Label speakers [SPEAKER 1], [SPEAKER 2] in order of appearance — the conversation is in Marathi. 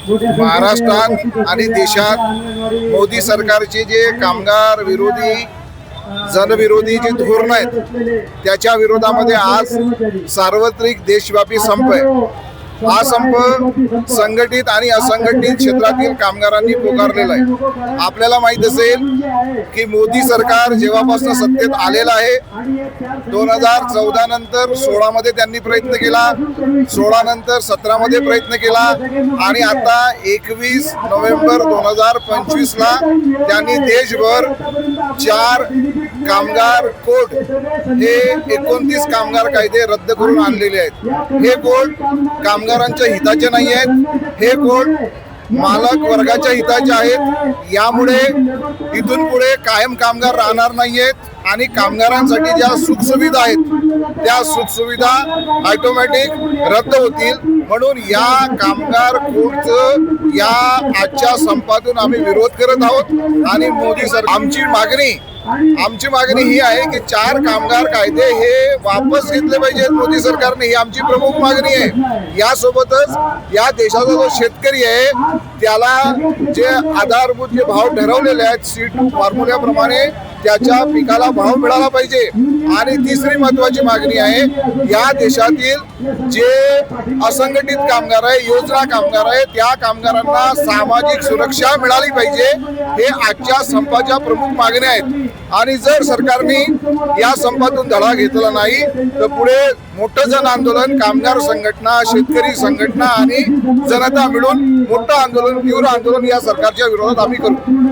[SPEAKER 1] महाराष्ट्रात आणि देशात मोदी सरकारचे जे कामगार विरोधी जनविरोधी जी धोरणं आहेत त्याच्या विरोधामध्ये आज सार्वत्रिक देशव्यापी संप आहे। हा संप संघटित आणि असंघटित क्षेत्रातील कामगारांनी पुकारलेला आहे। आपल्याला माहित असेल की मोदी सरकार जेव्हापासून सत्तेत आलेलं आहे 2014 नंतर 16 मध्ये त्यांनी प्रयत्न केला, 16 नंतर 17 मध्ये प्रयत्न केला आणि आता 21 नोव्हेंबर 2025 ला त्यांनी देशभर 4 कामगार कोड हे 29 कामगार कायदे रद्द करून आणलेले आहेत। हे कोड कामगारांच्या हिताचे नाही आहेत, हे कोड मालक वर्गाच्या हिताचे आहेत। यामुळे इथून पुढे कायम कामगार राहणार नाहीयेत आणि कामगारांसाठी ज्या सुखसुविधा आहेत त्या सुखसुविधा ऑटोमॅटिक रद्द होतील। म्हणून या कामगार कोडचं या आजच्या संपातून आम्ही विरोध करत आहोत आणि मोदी सरकार आमची मागणी ही आहे की 4 कामगार कायदे हे वापस घेतले पाहिजेत मोदी सरकारने, ही आमची प्रमुख मागणी आहे। यासोबतच या देशाचा जो शेतकरी आहे त्याला जे आधारभूत जे भाव ठरवलेले आहेत C2 फॉर्म्युल्याप्रमाणे त्याच्या पिकाला भाव मिळाला पाहिजे। आणि तिसरी महत्वाची मागणी आहे, या देशातील जे असंघटित कामगार आहे, योजना कामगार आहे, त्या कामगारांना सामाजिक सुरक्षा मिळाली पाहिजे। हे आजच्या संपाच्या प्रमुख मागण्या आहेत आणि जर सरकारने या संपातून धडा घेतला नाही तर पुढे मोठं जन आंदोलन, कामगार संघटना, शेतकरी संघटना आणि जनता मिळून मोठं आंदोलन, तीव्र आंदोलन या सरकारच्या विरोधात आम्ही करू।